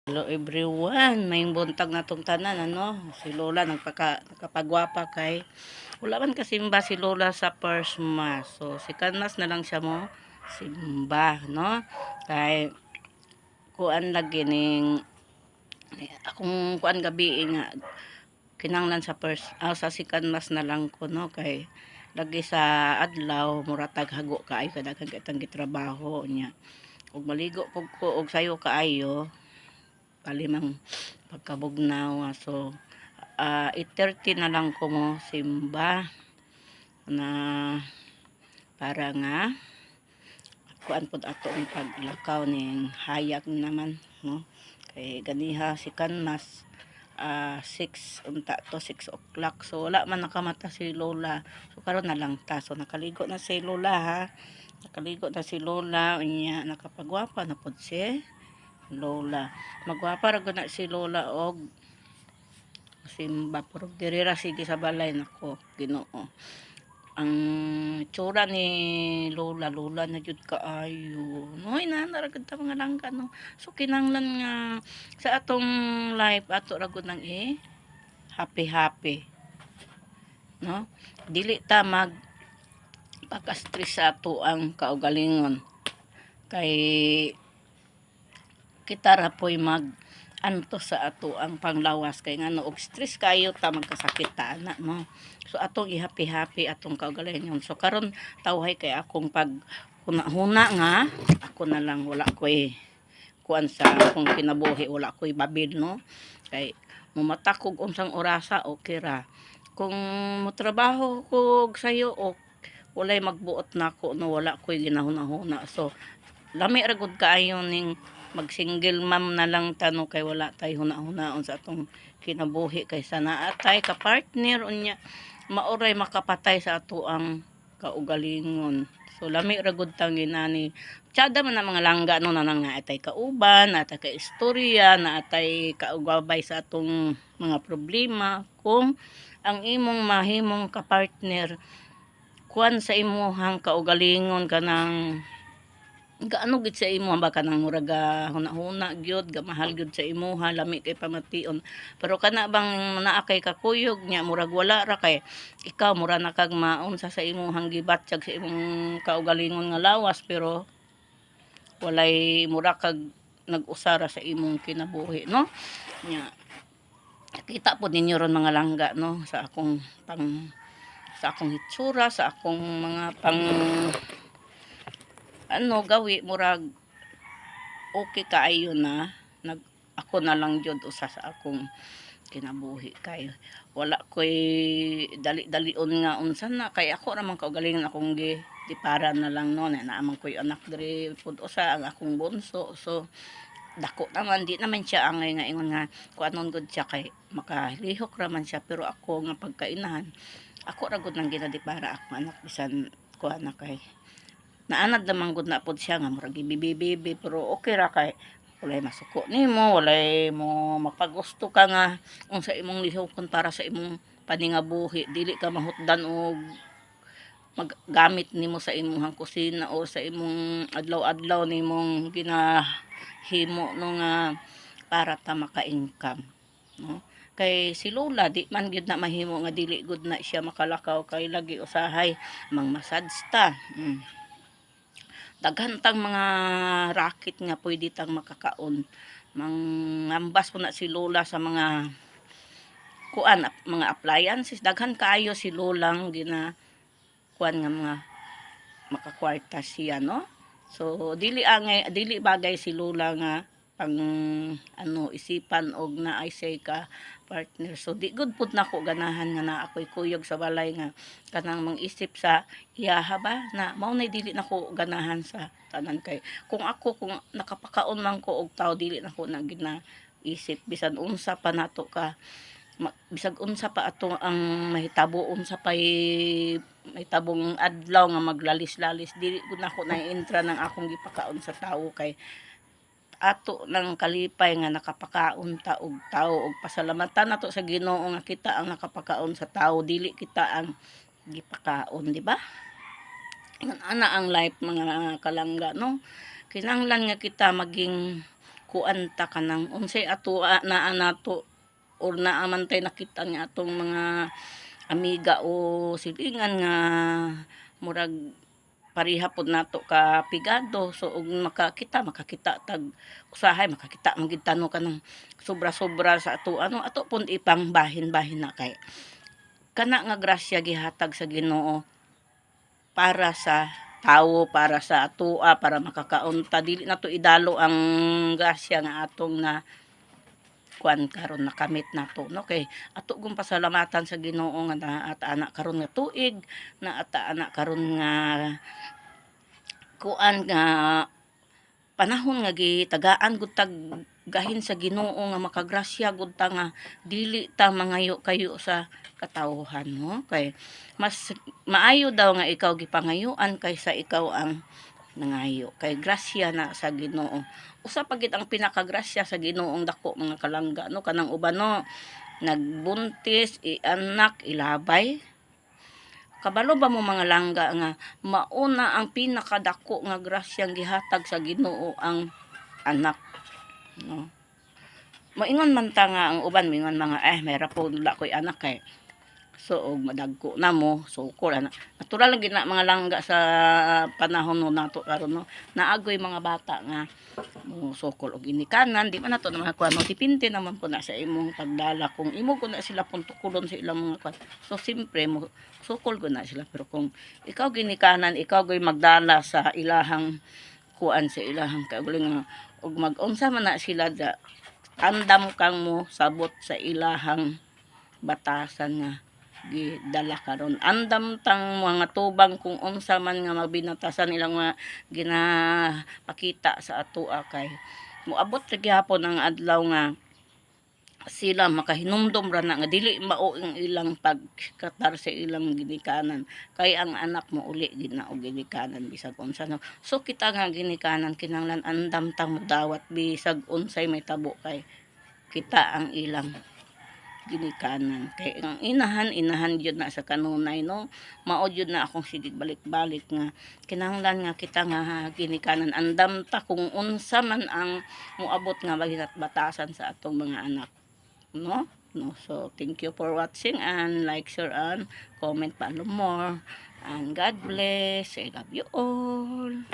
Hello everyone, may buntag na tong tanan ano. Si Lola nagkapagwapa kay wala man kasimba si Lola sa first mass. So si Kanas na lang siya mo simba no. Kay kuan lagi ning akong kuan gabi nga kinanglan sa sa si Kanas na lang ko no kay lagi sa adlaw muratag hago kaayo kadaghan kitang gitrabaho niya. Ug maligo pug ko og sayo kaayo kalimang pagkabugnaw so 8:30 na lang ko mo simba na para nga kuan pod ato ang paglakaw ning hayag naman no kay ganiha si Kanas 6 unta to 6 o'clock so wala man nakamata si Lola so karon na lang ta so nakaligo na si Lola ha nakaligo na si Lola unya nakapagwapa na pod si Lola magwapa ra na si Lola og simba pero dirira sige sa balay nako Ginoo ang tsura ni Lola na jud kaayo no inanaragad ta mga langga no so kinanglan nga sa atong life ato ra gud nang happy no dili ta mag pagka-stress sa ato ang kaugalingon kay kita ra po'y mag anto sa ato ang panglawas kay ngano og stress kayo ta magkasakit ta ana no so atong i-happy atong kaugalingon so karon tawhay kay akong pag huna nga ako na lang wala ko'y kuan sa akong kinabuhi wala ko'y babil no kay mumatakog unsang orasa okay ra kung motrabaho ko sayo o walay magbuot nako no wala ko'y ginahuna-huna so lami ra gud kaayo ning mag single mom na lang tano kay wala tay huna-hunaon sa atong kinabuhi kay sana atay ka partner unya maoray makapatay sa ato ang kaugalingon so lami ra gud tang ginani tsada man ang mga langga no nanang nga atay kauban atay ka istorya na atay kaugabay sa atong mga problema kung ang imong mahimong ka partner kuan sa imuhang kaugalingon kanang gaano gid sa imo ba kanang muraga huna-huna gyud gamahal gyud sa imuha lami kay pamation pero kana bang naa kay kakuyog nya murag wala ra kay ikaw mura na kag maunsa sa imuhang gibatyag sa imong kaugalingon nga lawas pero walay mura kag nag-usara sa imong kinabuhi no nya kita po ninyo ron mga langga no sa akong hitsura sa akong mga gawi murag okay kaayo na ako na lang jud usa sa akong kinabuhi kay wala koy dali-dalion nga unsa na kay ako ra man kaugalingon akong para na lang no na naman koy anak diri pud usa ang akong bunso so dako naman di naman siya angay nga ingon nga kuanon gud siya kay makalihok ra man siya pero ako nga pagkainahan ako ra gud nang ginadipara ako anak bisan kuan na kay naanad naman gud na pod siya nga murag bibi pero okay ra kay walay masuko nimo walay mo mapagusto ka nga unsa imong lihokon para sa imong paningabuhi dili ka mahutdan og maggamit nimo sa imong kusina o sa imong adlaw-adlaw nimong ginahimo no nga para ta maka-income no kay si Lola di man gyud na mahimo nga dili gud na siya makalakaw kay lagi usahay mang massage ta daghan tang mga racket nga pwede tang makakaon mangambas po na si Lola sa mga kuan mga appliances daghan kaayo si Lolang kuan nga mga makakwarta siya no so dili bagay si Lola nga pang isipan og na ay say ka partner so di good pud nako ganahan nga na ako'y kuyog sa balay nga kanang mang-isip sa iyaha ba na mao nay dili nako ganahan sa tanan kay kung nakapakaon man ko og tao dili nako na ginaisip bisan unsa pa nato ka bisag unsa pa ato ang mahitabo unsa pay mahitabong adlaw nga maglalis-lalis dili gud nako na-entra ng akong gipakaon sa tawo kay ato ng kalipay nga nakapakaon ta og tao og pasalamatan nato sa Ginoo nga kita ang nakapakaon sa tao dili kita ang gipakaon di ba ana ang life mga kalangga no kinahanglan nga kita maging kuanta ka ng unsay ato naa nato or naamantay nakita nga atong mga amiga o silingan nga murag pareha pod nato ka pigado. So ug makakita tag usahay, makakita man gid tano ka ng sobra-sobra sa ato ato pud ipang bahin-bahin na kay kana nga grasya gihatag sa Ginoo para sa tawo, para sa atoa, para makakaunta. Dili na to idalo ang grasya nga atong na kuan karon nakamit nato no kay ato gum pasalamatan sa Ginoo nga naata-ana karon nga tuig, naata-ana karon nga kuan nga panahon nga gitagaan gud tag gahin sa Ginoo nga makagrasya gud ta nga dili ta mangayo kayo sa katawhan no kay mas maayo daw nga ikaw gipangayuan kaysa ikaw ang nangayo kay grasya na sa Ginoo. Usa pa gid ang pinakagrasya sa Ginoong dako mga kalangga no kanang uban no nagbuntis, ianak, ilabay. Kabalo ba mo mga langga nga mauna ang pinakadako nga grasyang gihatag sa Ginoo ang anak no. Moingon man ta nga ang uban moingon mga mayra po wala ko'y anak kay so og madagko na mo sukol ana. Natural lang gid na mga langga sa panahon no nato karon no. Naagoy mga bata nga mo sukol og ginikanan di man nato na kuan no dipende naman po na sa imong pagdala kung imo ko na sila puntukulon sa ilang mga kuan. So simpre mo sukol ko na sila pero kung ikaw ginikanan ikaw goy magdala sa ilahang kuan sa ilahang kaugaling nga ug mag-unsa man na sila da andam kang mo sabot sa ilahang batasan nga gidala karon andam tang mga tubang kung unsa man nga mabinatasan ilang mga ginapakita sa atoa kay moabot ra gyapon ang adlaw nga sila makahinumdom ra na nga dili mao ang ilang pagkatar sa ilang ginikanan kay ang anak mo uli gid na og ginikanan bisag unsa no. So kita nga ginikanan kinahanglan andam tang modawat bisag unsay may tabo kay kita ang ilang ginikanan kay ang inahan jud na sa kanunay no mao jud na akong sigig balik-balik nga kinahanglan nga kita nga ginikanan andam ta kung unsa man ang moabot nga batasan sa atong mga anak no. So thank you for watching and like, share and comment pa more and God bless. I love you all.